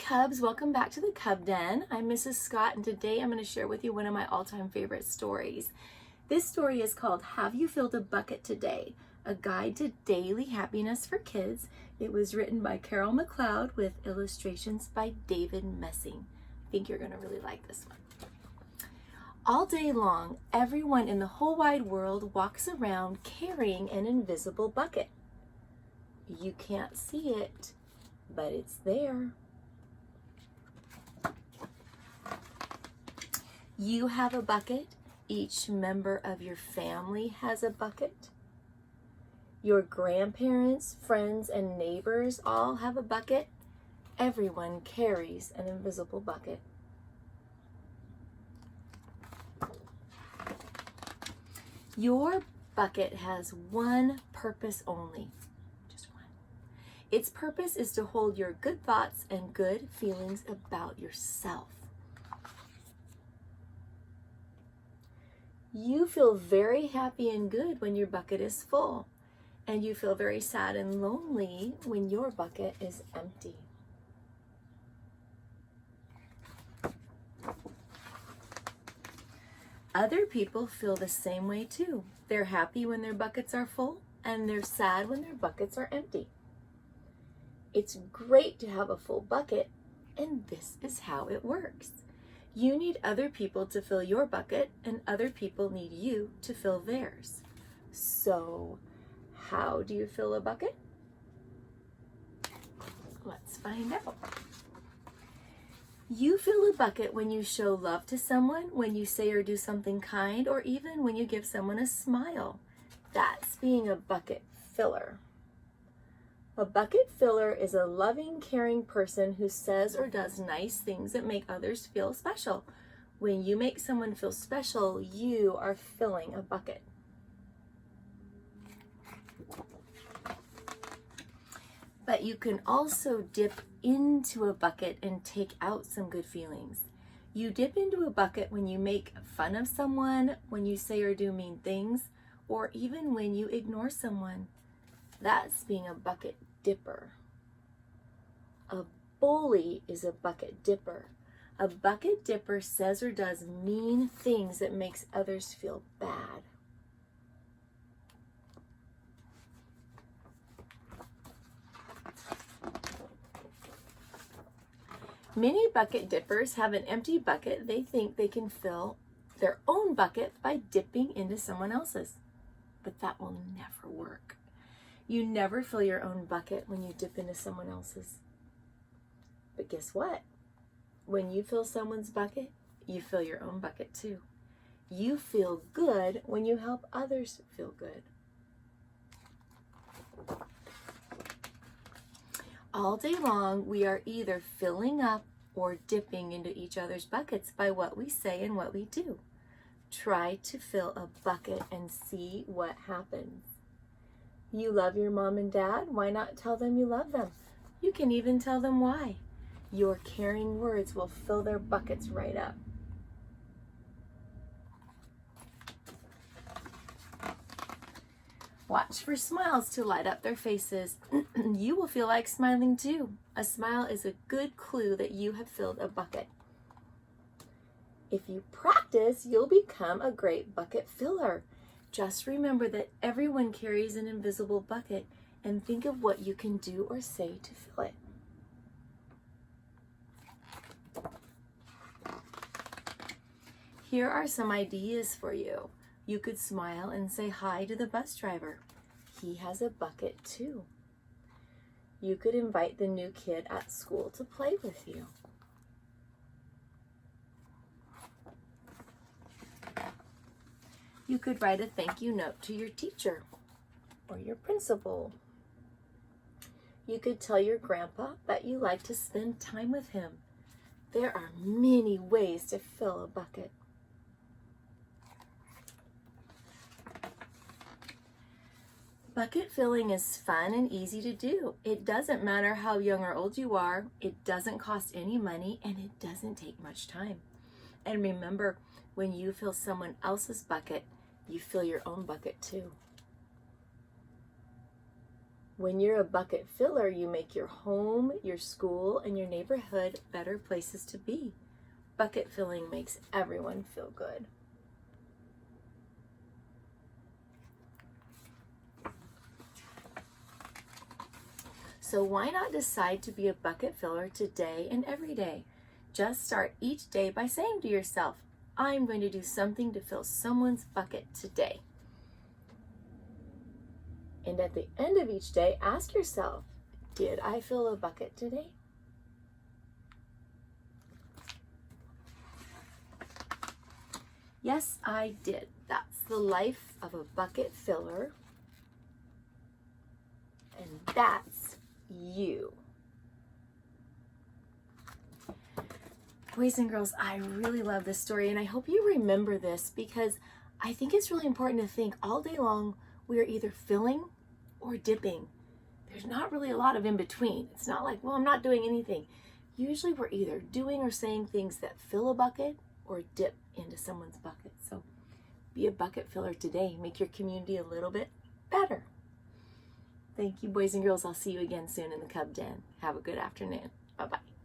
Cubs, welcome back to the Cub Den. I'm Mrs. Scott, and today I'm going to share with you one of my all-time favorite stories. This story is called Have You Filled a Bucket Today? A Guide to Daily Happiness for Kids. It was written by McCloud with illustrations by David Messing. I think you're going to really like this one. All day long, everyone in the whole wide world walks around carrying an invisible bucket. You can't see it, but it's there. You have a bucket. Each member of your family has a bucket. Your grandparents, friends, and neighbors all have a bucket. Everyone carries an invisible bucket. Your bucket has one purpose only, just one. Its purpose is to hold your good thoughts and good feelings about yourself. You feel very happy and good when your bucket is full, and you feel very sad and lonely when your bucket is empty. Other people feel the same way too. They're happy when their buckets are full, and they're sad when their buckets are empty. It's great to have a full bucket, and this is how it works. You need other people to fill your bucket, and other people need you to fill theirs. So, how do you fill a bucket? Let's find out. You fill a bucket when you show love to someone, when you say or do something kind, or even when you give someone a smile. That's being a bucket filler. A bucket filler is a loving, caring person who says or does nice things that make others feel special. When you make someone feel special, you are filling a bucket. But you can also dip into a bucket and take out some good feelings. You dip into a bucket when you make fun of someone, when you say or do mean things, or even when you ignore someone. That's being a bucket dipper. A bully is a bucket dipper. A bucket dipper says or does mean things that makes others feel bad. Many bucket dippers have an empty bucket they think they can fill their own bucket by dipping into someone else's. But that will never work. You never fill your own bucket when you dip into someone else's. But guess what? When you fill someone's bucket, you fill your own bucket too. You feel good when you help others feel good. All day long, we are either filling up or dipping into each other's buckets by what we say and what we do. Try to fill a bucket and see what happens. You love your mom and dad? Why not tell them you love them? You can even tell them why. Your caring words will fill their buckets right up. Watch for smiles to light up their faces. You will feel like smiling too. A smile is a good clue that you have filled a bucket. If you practice, you'll become a great bucket filler. Just remember that everyone carries an invisible bucket, and think of what you can do or say to fill it. Here are some ideas for you. You could smile and say hi to the bus driver. He has a bucket too. You could invite the new kid at school to play with you. You could write a thank you note to your teacher or your principal. You could tell your grandpa that you like to spend time with him. There are many ways to fill a bucket. Bucket filling is fun and easy to do. It doesn't matter how young or old you are. It doesn't cost any money, and it doesn't take much time. And remember, when you fill someone else's bucket, you fill your own bucket too. When you're a bucket filler, you make your home, your school, and your neighborhood better places to be. Bucket filling makes everyone feel good. So why not decide to be a bucket filler today and every day? Just start each day by saying to yourself, I'm going to do something to fill someone's bucket today. And at the end of each day, ask yourself, did I fill a bucket today? Yes, I did. That's the life of a bucket filler. And that's you. Boys and girls, I really love this story, and I hope you remember this, because I think it's really important to think all day long we are either filling or dipping. There's not really a lot of in between. It's not like, well, I'm not doing anything. Usually we're either doing or saying things that fill a bucket or dip into someone's bucket. So be a bucket filler today. Make your community a little bit better. Thank you, boys and girls. I'll see you again soon in the Cub Den. Have a good afternoon. Bye-bye.